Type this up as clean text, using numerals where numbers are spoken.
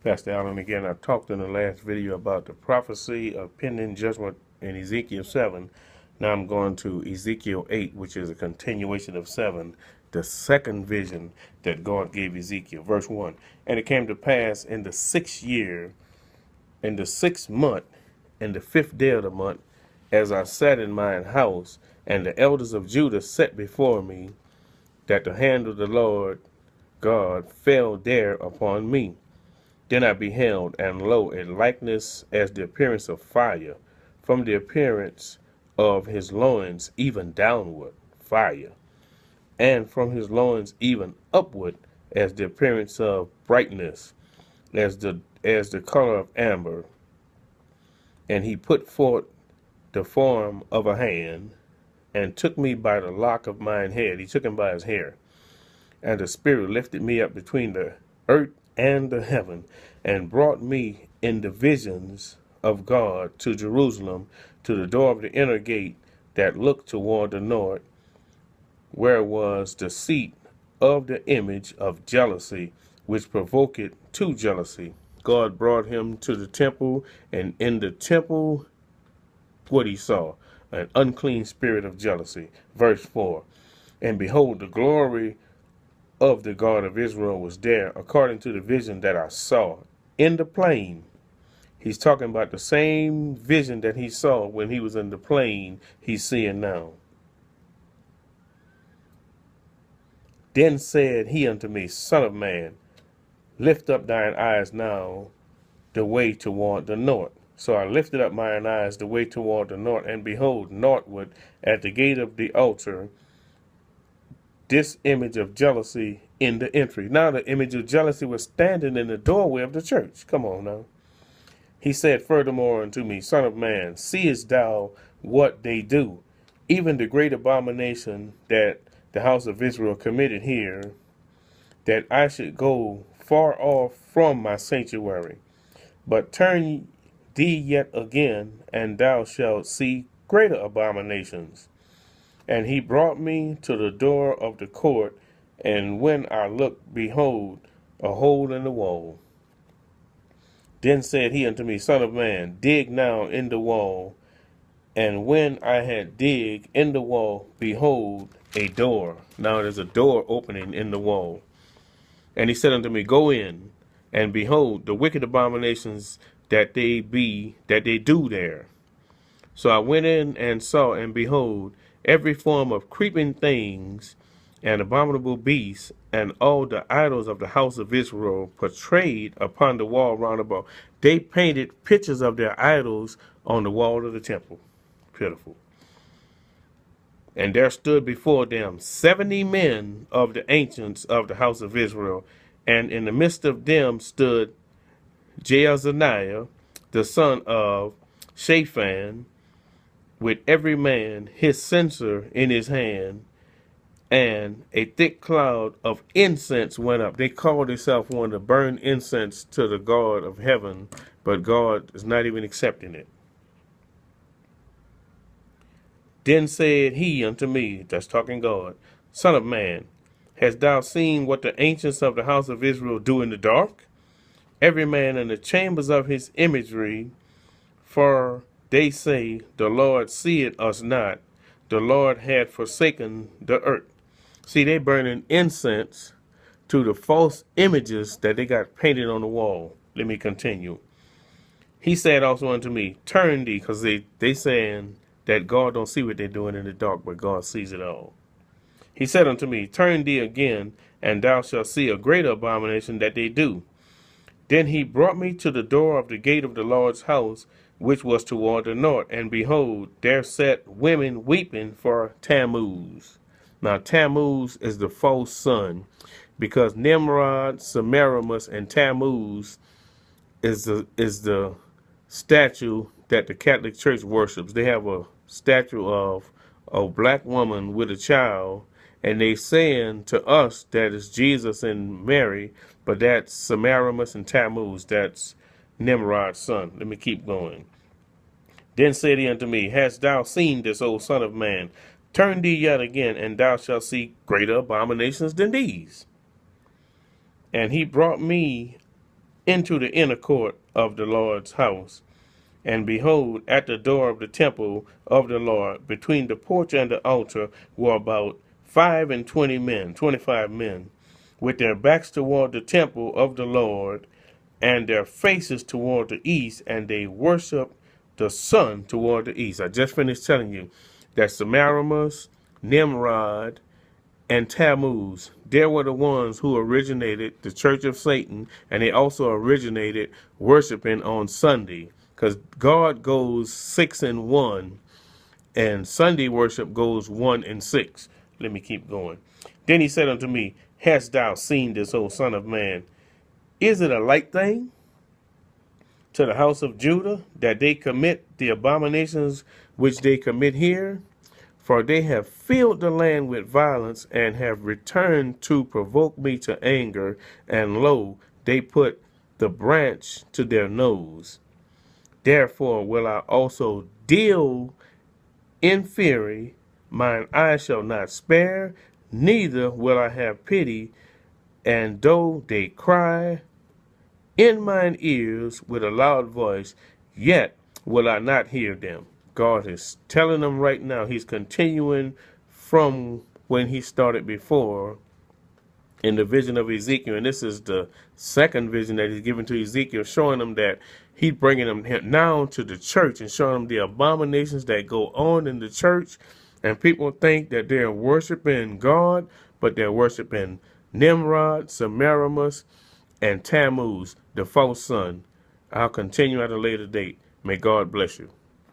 Pastor Allen again. I talked in the last video about the prophecy of pending judgment in Ezekiel 7. Now I'm going to Ezekiel 8, which is a continuation of 7, the second vision that God gave Ezekiel. Verse 1. And it came to pass in the 6th year, in the 6th month, in the 5th day of the month, as I sat in mine house, and the elders of Judah sat before me, that the hand of the Lord God fell there upon me. Then I beheld, and lo, a likeness as the appearance of fire, from the appearance of his loins even downward, fire, and from his loins even upward, as the appearance of brightness, as the color of amber. And he put forth the form of a hand, and took me by the lock of mine head. He took him by his hair. And the Spirit lifted me up between the earth and the heaven, and brought me in the visions of God to Jerusalem, to the door of the inner gate that looked toward the north, where was the seat of the image of jealousy, which provoked to jealousy. God brought him to the temple, and in the temple, what he saw? An unclean spirit of jealousy. Verse 4. And behold, the glory of the God of Israel was there, according to the vision that I saw in the plain. He's talking about the same vision that he saw when he was in the plain, he's seeing now. Then said he unto me, Son of man, lift up thine eyes now the way toward the north. So I lifted up mine eyes the way toward the north, and behold, northward at the gate of the altar, this image of jealousy in the entry. Now the image of jealousy was standing in the doorway of the church. Come on now. He said furthermore unto me, Son of man, seest thou what they do, even the great abomination that the house of Israel committed here, that I should go far off from my sanctuary? But turn thee yet again, and thou shalt see greater abominations. And he brought me to the door of the court, and when I looked, behold, a hole in the wall. Then said he unto me, Son of man, dig now in the wall. And when I had digged in the wall, behold, a door. Now there's a door opening in the wall. And he said unto me, Go in, and behold, the wicked abominations that they do there. So I went in and saw, and behold, every form of creeping things and abominable beasts, and all the idols of the house of Israel portrayed upon the wall round about. They painted pictures of their idols on the wall of the temple. Pitiful. And there stood before them 70 men of the ancients of the house of Israel, and in the midst of them stood Jaazaniah, the son of Shaphan, with every man his censer in his hand, and a thick cloud of incense went up. They called themselves one to burn incense to the God of heaven, but God is not even accepting it. Then said he unto me, that's talking God, Son of man, hast thou seen what the ancients of the house of Israel do in the dark? Every man in the chambers of his imagery, for they say, The Lord seeth us not, the Lord had forsaken the earth. See, they burning incense to the false images that they got painted on the wall. Let me continue. He said also unto me, Turn thee, because they saying that God don't see what they're doing in the dark, but God sees it all. He said unto me, Turn thee again, and thou shalt see a greater abomination that they do. Then he brought me to the door of the gate of the Lord's house, which was toward the north, and behold, there sat women weeping for Tammuz. Now Tammuz is the false sun, because Nimrod, Semiramis, and Tammuz is the statue that the Catholic Church worships. They have a statue of a black woman with a child, and they saying to us that it's Jesus and Mary, but that's Semiramis and Tammuz. That's Nimrod's son. Let me keep going. Then said he unto me, Hast thou seen this, O son of man? Turn thee yet again, and thou shalt see greater abominations than these. And he brought me into the inner court of the Lord's house. And behold, at the door of the temple of the Lord, between the porch and the altar, were about 25 men, with their backs toward the temple of the Lord, and their faces toward the east, and they worshiped the sun toward the east. I just finished telling you that Semiramis, Nimrod, and Tammuz, they were the ones who originated the Church of Satan, and they also originated worshiping on Sunday, because God goes 6 and 1, and Sunday worship goes 1 and 6. Let me keep going. Then he said unto me, Hast thou seen this, O son of man? Is it a light thing to the house of Judah that they commit the abominations which they commit here? For they have filled the land with violence, and have returned to provoke me to anger, and lo, they put the branch to their nose. Therefore will I also deal in fury, mine eye shall not spare, neither will I have pity, and though they cry in mine ears with a loud voice, yet will I not hear them. God is telling them right now, he's continuing from when he started before in the vision of Ezekiel. And this is the second vision that he's given to Ezekiel, showing them that he's bringing them now to the church and showing them the abominations that go on in the church. And people think that they're worshiping God, but they're worshiping Nimrod, Semiramis, and Tammuz, the false son. I'll continue at a later date. May God bless you.